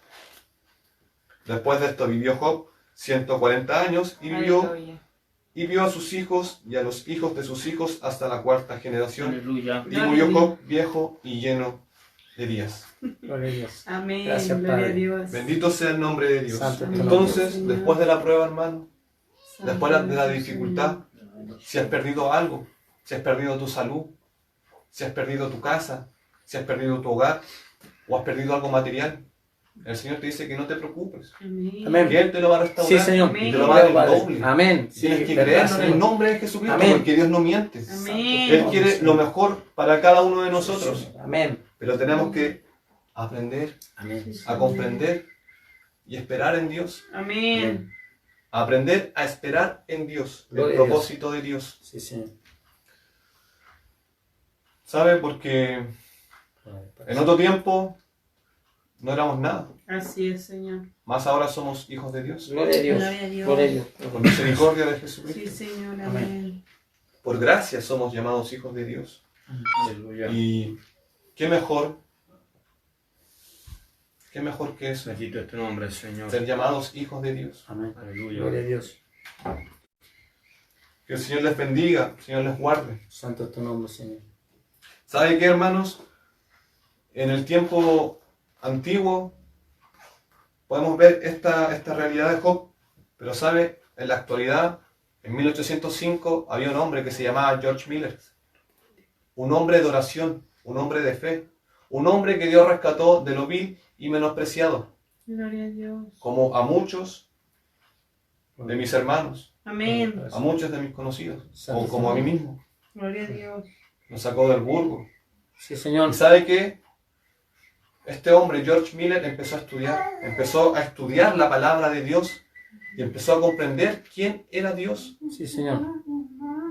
Después de esto vivió Job 140 años y Aleluya. vio a sus hijos y a los hijos de sus hijos hasta la 4ª generación. Aleluya. Y murió Job viejo y lleno de días. Gloria a Dios. Amén. Gracias, Gloria Padre. a Dios. Bendito sea el nombre de Dios. Santo es tu Entonces, nombre. después de la prueba, hermano, Santo después de la es tu dificultad, si has perdido algo, si has perdido tu salud, si has perdido tu casa, si has perdido tu hogar o has perdido algo material, el Señor te dice que no te preocupes, Amén. Amén. que Él te lo va a restaurar Sí, Señor. y te lo va a dar en Padre. doble. Amén. Sí, Tienes que verdad, creerlo en el Señor. nombre de Jesucristo, Amén. porque Dios no miente. Amén. Él quiere lo mejor para cada uno de nosotros, Amén. pero tenemos que aprender Amén. a comprender y esperar en Dios. Amén. Aprender a esperar en Dios, el Gloria a Dios. propósito de Dios. Sí, Señor. ¿Sabe? Porque en otro tiempo no éramos nada. Así es, Señor. Más ahora somos hijos de Dios. Gloria a Dios. Gloria a Dios. Gloria a Dios. Por misericordia de Sí, Jesucristo. Señor. Amén. Amén. Por gracia somos llamados hijos de Dios. Aleluya. Y qué mejor que eso, Bendito es tu nombre, Señor. ser llamados hijos de Dios. Amén. Aleluya. Gloria a Dios. Que el Señor les bendiga, el Señor les guarde. Santo es tu nombre, Señor. ¿Sabe qué, hermanos? En el tiempo antiguo podemos ver esta realidad de Job, pero ¿sabe? En la actualidad, en 1805, había un hombre que se llamaba George Miller. Un hombre de oración, un hombre de fe, un hombre que Dios rescató de lo vil y menospreciado, Gloria a Dios. como a muchos de mis hermanos, Amén. a muchos de mis conocidos, o como a mí mismo. Gloria a Dios. Nos sacó del burgo. Sí, Señor. ¿Y sabe qué? Este hombre, George Miller, empezó a estudiar la palabra de Dios y empezó a comprender quién era Dios Sí, Señor.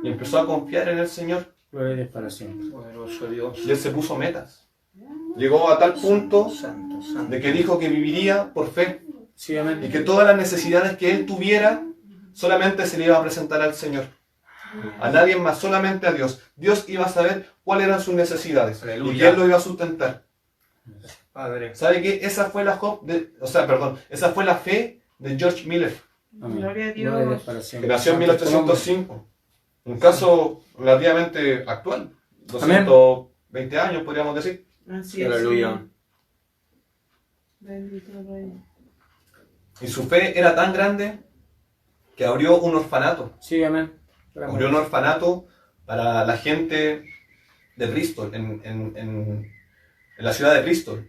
y empezó a confiar en el Señor. Gloria a Dios para siempre. Poderoso Dios. Y él se puso metas. Llegó a tal punto Santo, santo. de que dijo que viviría por fe Sí, amén. y que todas las necesidades que él tuviera solamente se le iba a presentar al Señor. A nadie más, solamente a Dios. Dios iba a saber cuáles eran sus necesidades Aleluya. y que él lo iba a sustentar. Padre. ¿Sabe qué? Esa fue la fe de George Miller, Amén. Gloria a Dios. Gloria a Dios para que siempre. nació en Santo es tu nombre. 1805. Un caso relativamente actual. 220 años, podríamos decir. Así es. Aleluya. Señor. Bendito Rey. Y su fe era tan grande que abrió un orfanato. Sí, amén. Abrió un orfanato para la gente de Bristol, en la ciudad de Bristol.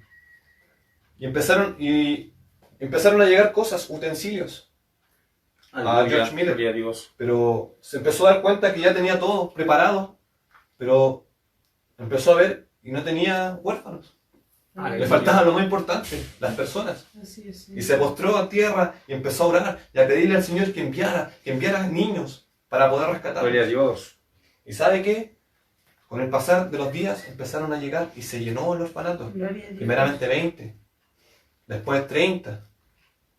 Y empezaron a llegar cosas, utensilios. Aleluya. George Miller. Gloria a Dios. Pero se empezó a dar cuenta que ya tenía todo preparado, pero empezó a ver y no tenía huérfanos. Le faltaba lo más importante, las personas. Así es, Y se postró a tierra y empezó a orar y a pedirle al Señor que enviara niños para poder rescatarlos. Gloria a Dios. ¿Y sabe qué? Con el pasar de los días empezaron a llegar y se llenó el orfanato. Gloria a Dios. Primeramente 20, después 30.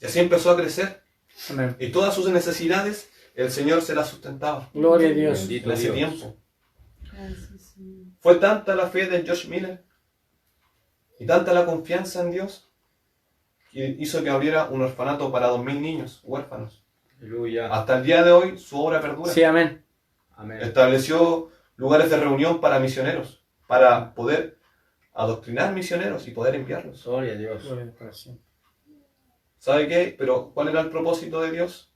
Y así empezó a crecer. Amén. Y todas sus necesidades el Señor se las sustentaba Gloria a Dios. en Bendito ese Dios. tiempo. Gracias, Señor. Fue tanta la fe de Josh Miller y tanta la confianza en Dios que hizo que abriera un orfanato para 2000 niños huérfanos. Aleluya. Hasta el día de hoy su obra perdura. Sí, amén. Amén. Estableció lugares de reunión para misioneros, para poder adoctrinar misioneros y poder enviarlos. Gloria a Dios. Gloria a Dios para siempre. ¿Sabe qué? Pero ¿cuál era el propósito de Dios?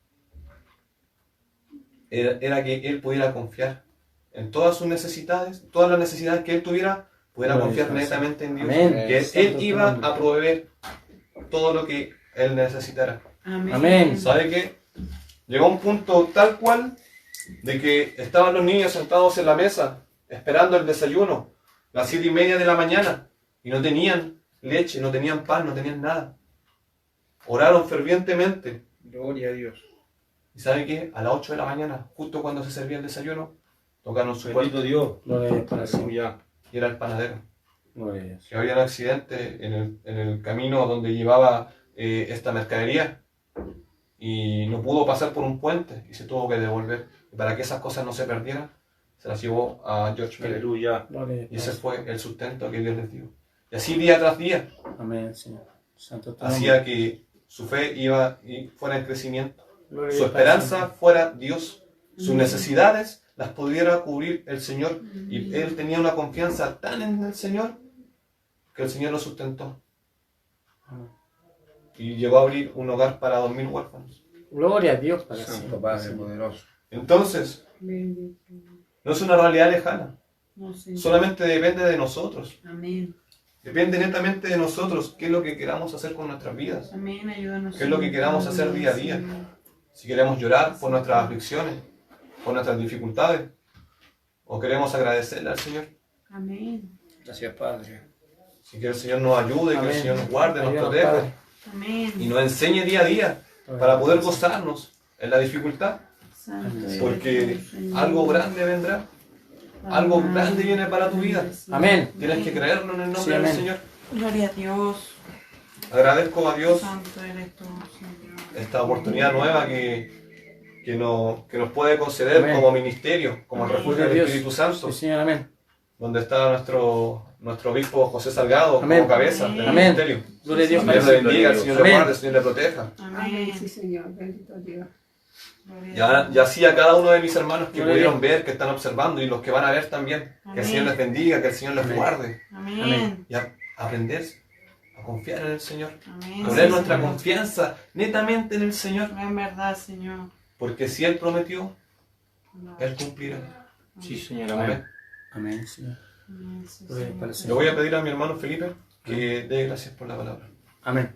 Era que Él pudiera confiar en todas sus necesidades, todas las necesidades que Él tuviera, pudiera Gloria confiar a Dios. netamente en Dios. Amén. Que Santo Él tu iba nombre. a proveer todo lo que Él necesitara. Amén. Amén. ¿Sabe qué? Llegó un punto tal cual de que estaban los niños sentados en la mesa esperando el desayuno, las 7:30 de la mañana, y no tenían leche, no tenían pan, no tenían nada. Oraron fervientemente. Gloria a Dios. ¿Y sabe qué? A las 8 de la mañana, justo cuando se servía el desayuno, tocaron su puerta Bendito Dios. Gloria a Dios para siempre. Aleluya. y era el panadero. Gloria a Dios. Que había un accidente en el camino donde llevaba esta mercadería y no pudo pasar por un puente y se tuvo que devolver. Y para que esas cosas no se perdieran, se las llevó a George Miller. Aleluya. Gloria a Dios. Y ese fue el sustento que Dios les dio. Y así día tras día Amén, Señor. Santo tu hacía nombre. que su fe iba y fuera en crecimiento. Gloria a Su Dios para esperanza fuera Dios. Sus necesidades las pudiera cubrir el Señor. Y él tenía una confianza tan en el Señor que el Señor lo sustentó. Amén. Y llegó a abrir un hogar para 2000 huérfanos. siempre. Gloria a Dios para Santo siempre. Padre poderoso. Entonces, Bendito. no es una realidad lejana. No, Señor. Solamente depende de nosotros. Amén. Depende netamente de nosotros qué es lo que queramos hacer con nuestras vidas. Amén. Ayúdanos. ¿Qué es lo que queramos hacer día a día? Si queremos llorar por nuestras aflicciones, por nuestras dificultades, o queremos agradecerle al Señor. Amén. Gracias, Padre. Si que el Señor nos ayude, que Amén. el Señor nos guarde, nos Ayúdanos, proteja Padre. Amén. y nos enseñe día a día para poder gozarnos en la dificultad, Santo eres porque tú, Señor. algo grande vendrá, algo Amén. grande viene para tu vida. Amén. Tienes que creerlo en el nombre Sí, del amén. Señor. Gloria a Dios. Agradezco a Dios Santo eres tú, Señor. esta oportunidad nueva que nos puede conceder Amén. como ministerio, como el refugio Gloria a del Dios. Espíritu Santo, Sí, Señor, amén. donde está nuestro obispo José Salgado Amén. como cabeza del Amén. ministerio. Gloria a Dios El para Señor le siempre. bendiga, el Señor le Amén. guarde, el Señor le proteja. Amén, sí, Amén. Señor. Bendito Dios. Gloria a Y así a cada uno de mis hermanos que Gloria a pudieron Dios. ver, que están observando y los que van a ver también. Que el Amén. Señor les bendiga, que el Señor les Amén. guarde. Amén. Amén. Y a aprender a confiar en el Señor. Amén. Poner Sí, nuestra Señor. confianza netamente en el Señor. En verdad, Señor. Porque si Él prometió, Él cumplirá. Sí, Señor. Amén. Amén. Amén, Señor. Amén. Sí, Gloria Señor. para el Le Señor. voy a pedir a mi hermano Felipe que dé gracias por la palabra. Amén.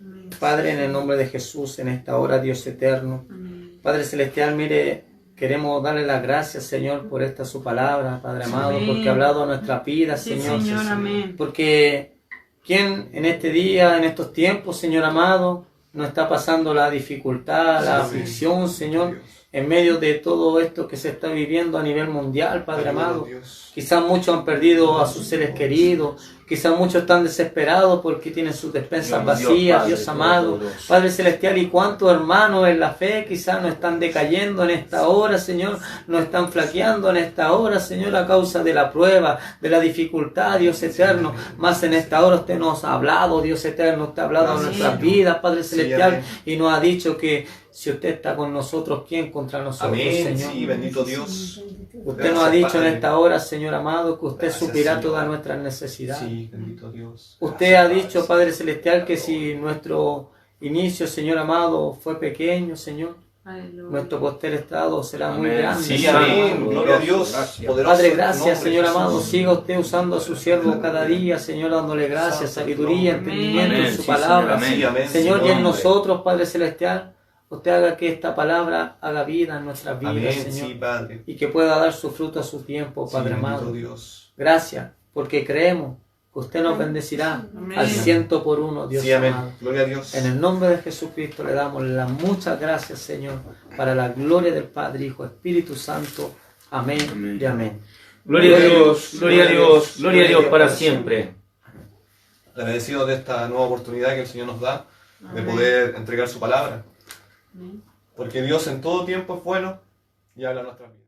Amén. Padre, en el nombre de Jesús, en esta hora, Dios eterno. Amén. Padre Celestial, mire, queremos darle las gracias, Señor, por esta su palabra, Padre amado, Amén. porque ha hablado a nuestra vida, Sí, Señor. Señor. Amén. Porque ¿quién en este día, en estos tiempos, Señor amado, no está pasando la dificultad, la Sí, aflicción, Señor, Dios. en medio de todo esto que se está viviendo a nivel mundial, Padre Ayúdanos, amado? Dios. Quizás muchos han perdido a sus seres queridos, quizás muchos están desesperados porque tienen sus despensas Dios, vacías, Padre Dios amado. Todopoderoso. Padre Celestial, y cuántos hermanos en la fe quizás no están decayendo en esta hora, Señor, no están flaqueando en esta hora, Señor, a causa de la prueba, de la dificultad, Dios eterno. Más en esta hora usted nos ha hablado, Dios eterno, usted ha hablado en Gracias, nuestras Señor. vidas, Padre Sí, Celestial, amén. y nos ha dicho que si usted está con nosotros, ¿quién contra nosotros, Amén. Señor? Sí, bendito Dios. Usted nos ha Gracias, dicho en Padre. esta hora, Señor amado, que usted Gracias, suplirá Señor. todas nuestras necesidades. Sí, bendito Dios. Usted Gracias, ha dicho, Padre. Padre Celestial, que si nuestro inicio, Señor amado, fue pequeño, Señor, Aleluya. nuestro posterior estado será muy Amén. grande. Sí, Señor. amén. Gloria a Dios. Gracias. Poderoso Padre, es tu gracias, nombre, Señor Jesús. amado. Siga usted usando a su siervo cada día, Señor, dándole gracias, Santo sabiduría, nombre. entendimiento Amén. en su Sí, palabra. Señor. Sí, amén. Señor, y en nombre. nosotros, Padre Celestial, usted haga que esta palabra haga vida en nuestras vidas, Amén. Señor, Sí, Padre. y que pueda dar su fruto a su tiempo, Sí, Padre bendito amado. Dios. Gracias, porque creemos que usted nos bendecirá Amén. al 100 por 1, Dios Sí, amén. amado. Gloria a Dios. En el nombre de Jesucristo le damos las muchas gracias, Señor, para la gloria del Padre, Hijo, Espíritu Santo. Amén, Amén. y amén. Gloria a Dios, gloria a Dios, gloria a Dios para siempre. Agradecido de esta nueva oportunidad que el Señor nos da de poder entregar su palabra. Porque Dios en todo tiempo es bueno y habla a nuestras vidas.